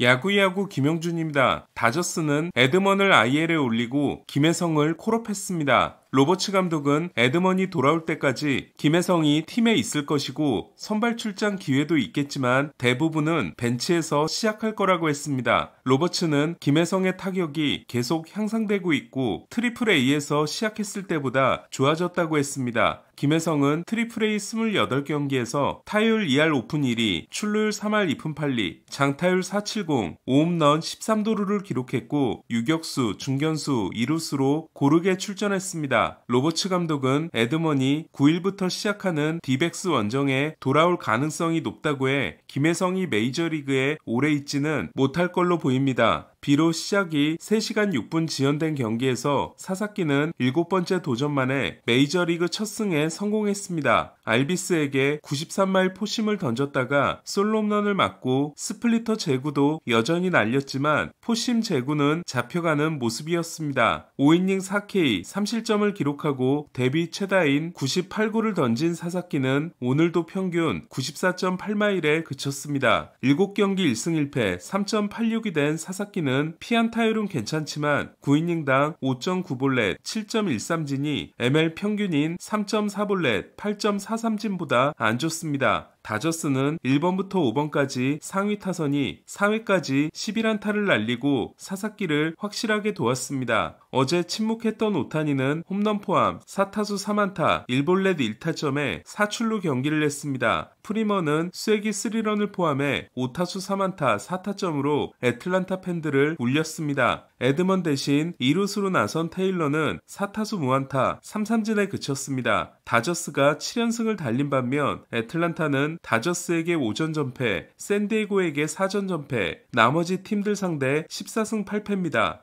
야구야구 김영준입니다. 다저스는 에드먼을 IL에 올리고 김혜성을 콜업했습니다. 로버츠 감독은 에드먼이 돌아올 때까지 김혜성이 팀에 있을 것이고 선발 출장 기회도 있겠지만 대부분은 벤치에서 시작할 거라고 했습니다. 로버츠는 김혜성의 타격이 계속 향상되고 있고 트리플 A에서 시작했을 때보다 좋아졌다고 했습니다. 김혜성은 트리플 A 28경기에서 타율 2할 5푼 1리, 출루율 3할 2푼 8리, 장타율 470, 5홈런 13도루를 기록했고 유격수, 중견수, 이루수로 고르게 출전했습니다. 로버츠 감독은 에드먼이 9일부터 시작하는 디백스 원정에 돌아올 가능성이 높다고 해 김혜성이 메이저리그에 오래 있지는 못할 걸로 보입니다. 비록 시작이 3시간 6분 지연된 경기에서 사사키는 7번째 도전 만에 메이저리그 첫 승에 성공했습니다. 알비스에게 93마일 포심을 던졌다가 솔로 홈런을 맞고 스플리터 제구도 여전히 날렸지만 포심 제구는 잡혀가는 모습이었습니다. 5이닝 4K 3실점을 기록하고 데뷔 최다인 98구를 던진 사사키는 오늘도 평균 94.8마일에 그쳤습니다. 7경기 1승 1패 3.86이 된 사사키는 피안타율은 괜찮지만 9이닝당 5.9볼넷 7.13진이 ML 평균인 3.4볼넷 8.43진보다 안 좋습니다. 다저스는 1번부터 5번까지 상위 타선이 4회까지 11안타를 날리고 사사키를 확실하게 도왔습니다. 어제 침묵했던 오타니는 홈런 포함 4타수 3안타 1볼넷 1타점에 4출루 경기를 했습니다. 프리머는 쐐기 3런을 포함해 5타수 3안타 4타점으로 애틀란타 팬들을 울렸습니다. 에드먼 대신 2루수로 나선 테일러는 4타수 무안타 3삼진에 그쳤습니다. 다저스가 7연승을 달린 반면 애틀란타는 다저스에게 5전 전패, 샌디에고에게 4전 전패, 나머지 팀들 상대 14승 8패입니다.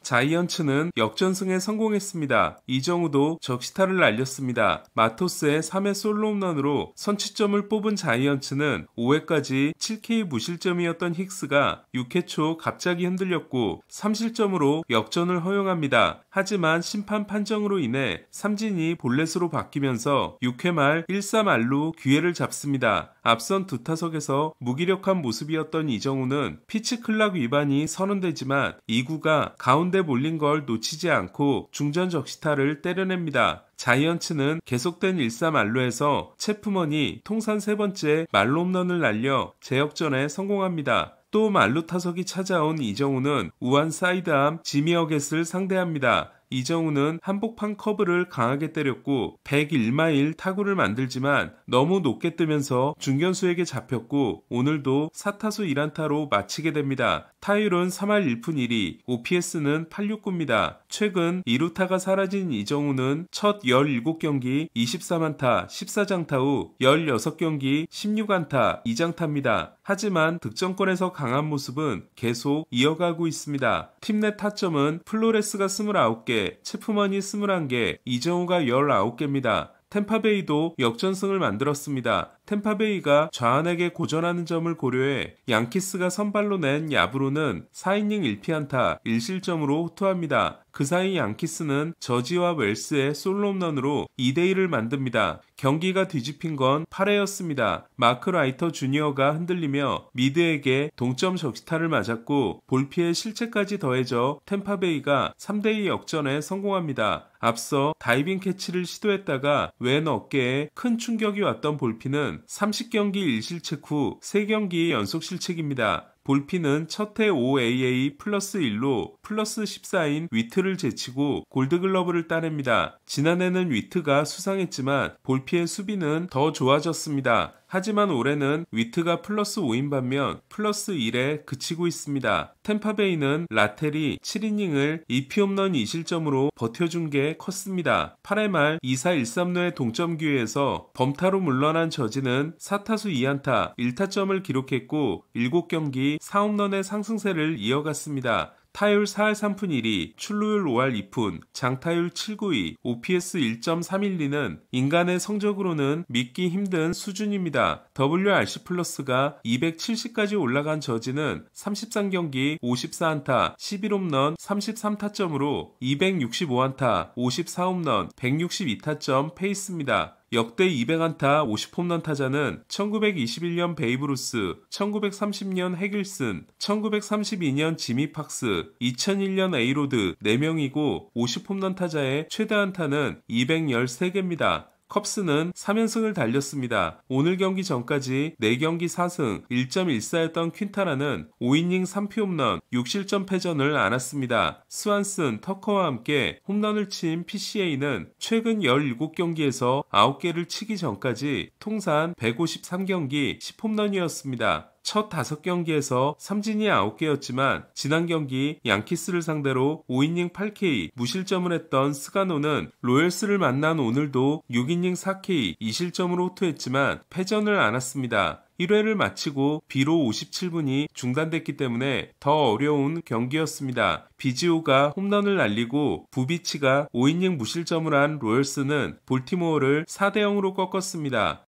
자이언츠는 역전승에 성공했습니다. 이정우도 적시타를 날렸습니다. 마토스의 3회 솔로 홈런으로 선취점을 뽑은 자이언츠는 5회까지 7K 무실점이었던 힉스가 6회 초 갑자기 흔들렸고 3실점으로 역전을 허용합니다. 하지만 심판 판정으로 인해 삼진이 볼넷으로 바뀌면서 6회 말 1-3알로 기회를 잡습니다. 앞선 두 타석에서 무기력한 모습이었던 이정우는 피치 클락 위반이 선언되지만 2구가 가운데 몰린 걸 놓치지 않고 중전 적시타를 때려냅니다. 자이언츠는 계속된 1-3알로에서 체프먼이 통산 3번째 말로 홈런을 날려 재역전에 성공합니다. 또 말루 타석이 찾아온 이정우는 우한 사이드암 지미 어겟을 상대합니다. 이정우는 한복판 커브를 강하게 때렸고 101마일 타구를 만들지만 너무 높게 뜨면서 중견수에게 잡혔고 오늘도 4타수 1안타로 마치게 됩니다. 타율은 3할 1푼 1리, OPS는 869입니다. 최근 2루타가 사라진 이정우는 첫 17경기 23안타 14장타 후 16경기 16안타 2장타입니다. 하지만 득점권에서 강한 모습은 계속 이어가고 있습니다. 팀 내 타점은 플로레스가 29개, 체프먼이 21개, 이정우가 19개입니다. 템파베이도 역전승을 만들었습니다. 템파베이가 좌안에게 고전하는 점을 고려해 양키스가 선발로 낸 야브로는 4이닝 1피안타 1실점으로 호투합니다. 그 사이 양키스는 저지와 웰스의 솔로 홈런으로 2대1을 만듭니다. 경기가 뒤집힌 건 8회였습니다. 마크 라이터 주니어가 흔들리며 미드에게 동점 적시타를 맞았고 볼피의 실책까지 더해져 템파베이가 3대2 역전에 성공합니다. 앞서 다이빙 캐치를 시도했다가 왼 어깨에 큰 충격이 왔던 볼피는 30경기 1실책 후 3경기 연속 실책입니다. 볼피는 첫해 5AA 플러스 1로 플러스 14인 위트를 제치고 골드글러브를 따냅니다. 지난해는 위트가 수상했지만 볼피의 수비는 더 좋아졌습니다. 하지만 올해는 위트가 플러스 5인 반면 플러스 1에 그치고 있습니다. 템파베이는 라텔이 7이닝을 2피 홈런 2실점으로 버텨준 게 컸습니다. 8회 말 2사 1삼루의 동점 기회에서 범타로 물러난 저지는 4타수 2안타 1타점을 기록했고 7경기 4홈런의 상승세를 이어갔습니다. 타율 4할 3푼 1리, 출루율 5할 2푼, 장타율 792, OPS 1.312는 인간의 성적으로는 믿기 힘든 수준입니다. WRC 플러스가 270까지 올라간 저지는 33경기 54안타, 11홈런 33타점으로 265안타, 54홈런, 162타점 페이스입니다. 역대 200안타 50홈런 타자는 1921년 베이브 루스, 1930년 해길슨, 1932년 지미 팍스, 2001년 에이로드 4명이고 50홈런 타자의 최대 안타는 213개입니다. 컵스는 3연승을 달렸습니다. 오늘 경기 전까지 4경기 4승 1.14였던 퀸타라는 5이닝 3피 홈런 6실점 패전을 안았습니다. 스완슨, 터커와 함께 홈런을 친 PCA는 최근 17경기에서 9개를 치기 전까지 통산 153경기 10홈런이었습니다. 첫 5경기에서 삼진이 9개였지만 지난 경기 양키스를 상대로 5이닝 8K 무실점을 했던 스가노는 로열스를 만난 오늘도 6이닝 4K 2실점으로 호투했지만 패전을 안았습니다. 1회를 마치고 비로 57분이 중단됐기 때문에 더 어려운 경기였습니다. 비지오가 홈런을 날리고 부비치가 5이닝 무실점을 한 로열스는 볼티모어를 4대0으로 꺾었습니다.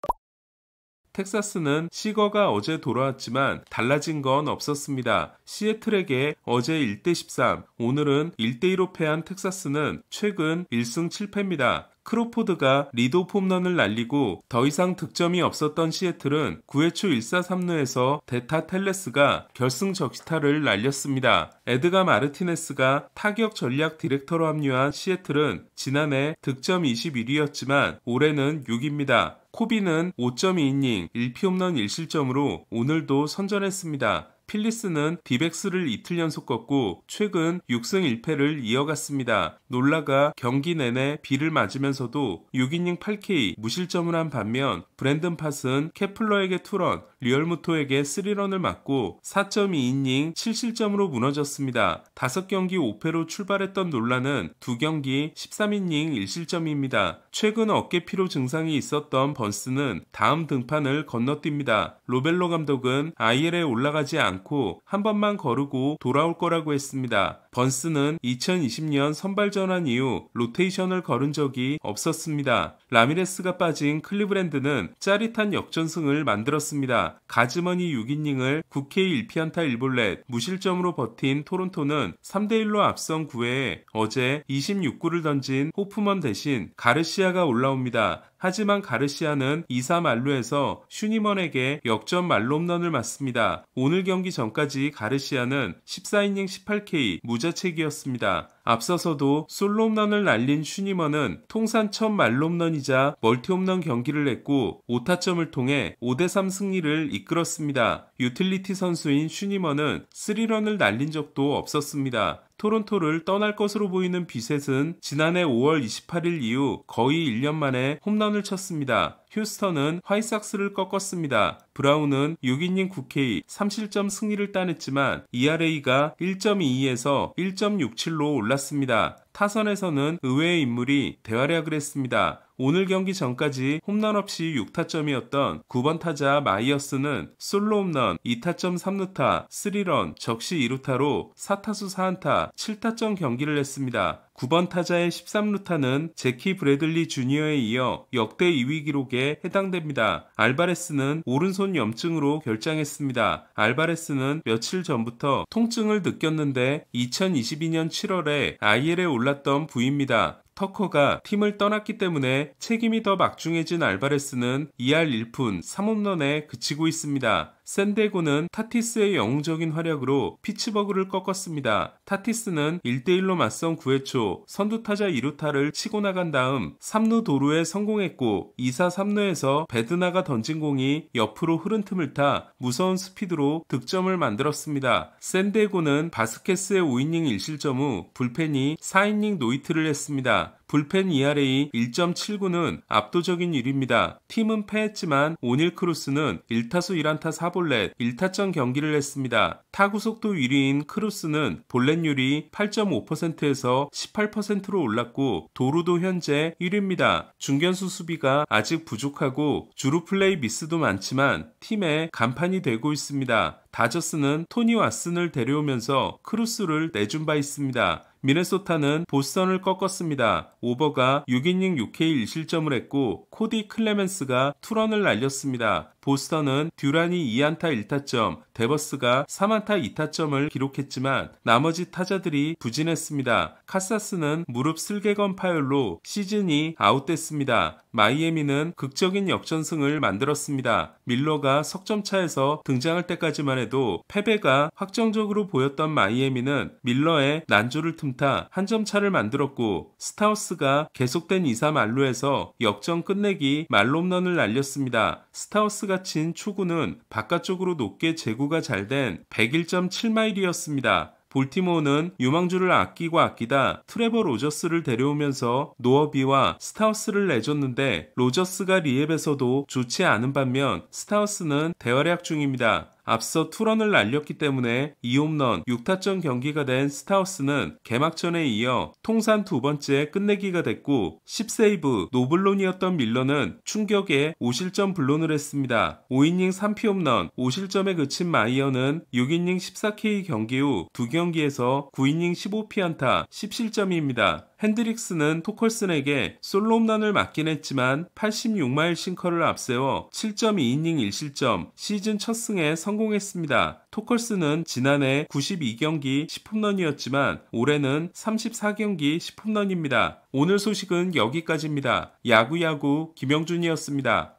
텍사스는 시거가 어제 돌아왔지만 달라진 건 없었습니다. 시애틀에게 어제 1대13, 오늘은 1대2로 패한 텍사스는 최근 1승 7패입니다. 크로포드가 리드오프 홈런을 날리고 더 이상 득점이 없었던 시애틀은 9회 초 1사 3루에서 데타 텔레스가 결승 적시타를 날렸습니다. 에드가 마르티네스가 타격 전략 디렉터로 합류한 시애틀은 지난해 득점 21위였지만 올해는 6위입니다. 코비는 5.2이닝 1피 홈런 1실점으로 오늘도 선전했습니다. 필리스는 디백스를 이틀 연속 꺾고 최근 6승 1패를 이어갔습니다. 놀라가 경기 내내 비를 맞으면서도 6이닝 8K 무실점을 한 반면 브랜든 팟은 케플러에게 투런, 리얼무토에게 3런을 맞고 4.2이닝 7실점으로 무너졌습니다. 5경기 5패로 출발했던 놀라는 2경기 13이닝 1실점입니다. 최근 어깨피로 증상이 있었던 번스는 다음 등판을 건너뜁니다. 로벨로 감독은 IL에 올라가지 않고 한 번만 거르고 돌아올 거라고 했습니다. 번스는 2020년 선발 전환 이후 로테이션을 거른 적이 없었습니다. 라미레스가 빠진 클리브랜드는 짜릿한 역전승을 만들었습니다. 가즈머니 6이닝을 9K 1피안타 1볼넷 무실점으로 버틴 토론토는 3대1로 앞선 9회에 어제 26구를 던진 호프먼 대신 가르시아가 올라옵니다. 하지만 가르시아는 2사 만루에서 슈니먼에게 역전 만루 홈런을 맞습니다. 오늘 경기 전까지 가르시아는 14이닝 18K 무자책이었습니다. 앞서서도 솔로 홈런을 날린 슈니먼은 통산 첫 만루 홈런이자 멀티 홈런 경기를 냈고 5타점을 통해 5대3 승리를 이끌었습니다. 유틸리티 선수인 슈니먼은 3런을 날린 적도 없었습니다. 토론토를 떠날 것으로 보이는 비셋은 지난해 5월 28일 이후 거의 1년 만에 홈런을 쳤습니다. 휴스턴은 화이삭스를 꺾었습니다. 브라운은 6이닝 9K 3실점 승리를 따냈지만 ERA가 1.22에서 1.67로 올랐습니다. 타선에서는 의외의 인물이 대활약을 했습니다. 오늘 경기 전까지 홈런 없이 6타점이었던 9번 타자 마이어스는 솔로 홈런 2타점 3루타 3런 적시 2루타로 4타수 4안타 7타점 경기를 했습니다. 9번 타자의 13루타는 제키 브래들리 주니어에 이어 역대 2위 기록에 해당됩니다. 알바레스는 오른손 염증으로 결장했습니다. 알바레스는 며칠 전부터 통증을 느꼈는데 2022년 7월에 IL에 올랐던 부입니다. 터커가 팀을 떠났기 때문에 책임이 더 막중해진 알바레스는 2할 1푼 3홈런에 그치고 있습니다. 샌디에고는 타티스의 영웅적인 활약으로 피츠버그를 꺾었습니다. 타티스는 1대1로 맞선 9회 초 선두타자 2루타를 치고 나간 다음 3루 도루에 성공했고 2사 3루에서 베드나가 던진 공이 옆으로 흐른 틈을 타 무서운 스피드로 득점을 만들었습니다. 샌디에고는 바스케스의 5이닝 1실점 후 불펜이 4이닝 노히트를 했습니다. 불펜 ERA 1.79는 압도적인 1위입니다. 팀은 패했지만 오닐 크루스는 1타수 1안타 4볼넷 1타점 경기를 했습니다. 타구 속도 1위인 크루스는 볼넷률이 8.5%에서 18%로 올랐고 도루도 현재 1위입니다. 중견수 수비가 아직 부족하고 주루 플레이 미스도 많지만 팀의 간판이 되고 있습니다. 다저스는 토니 왓슨을 데려오면서 크루스를 내준 바 있습니다. 미네소타는 보스턴을 꺾었습니다. 오버가 6이닝 6K 1실점을 했고 코디 클레멘스가 투런을 날렸습니다. 보스턴은 듀란이 2안타 1타점, 데버스가 3안타 2타점을 기록했지만 나머지 타자들이 부진했습니다. 카사스는 무릎 슬개건 파열로 시즌이 아웃됐습니다. 마이애미는 극적인 역전승을 만들었습니다. 밀러가 석점차에서 등장할 때까지만 해도 패배가 확정적으로 보였던 마이애미는 밀러의 난조를 틈타 한 점 차를 만들었고 스타우스가 계속된 2-3 만루에서 역전 끝내기 말홈런을 날렸습니다. 스타우스가 친 초구는 바깥쪽으로 높게 제구가 잘 된 101.7마일이었습니다. 볼티모어는 유망주를 아끼다 트레버 로저스를 데려오면서 노어비와 스타우스를 내줬는데 로저스가 리앱에서도 좋지 않은 반면 스타우스는 대활약 중입니다. 앞서 투런을 날렸기 때문에 2홈런 6타점 경기가 된 스타우스는 개막전에 이어 통산 두 번째 끝내기가 됐고 10세이브 노블론이었던 밀러는 충격에 5실점 불론을 했습니다. 5이닝 3피홈런 5실점에 그친 마이어는 6이닝 14K 경기 후 2경기에서 9이닝 15피안타 10실점입니다. 핸드릭스는 토컬슨에게 솔로홈런을 맞긴 했지만 86마일 싱커를 앞세워 7.2이닝 1실점 시즌 첫 승에 성공했습니다. 토컬슨은 지난해 92경기 10홈런이었지만 올해는 34경기 10홈런입니다. 오늘 소식은 여기까지입니다. 야구야구 김영준이었습니다.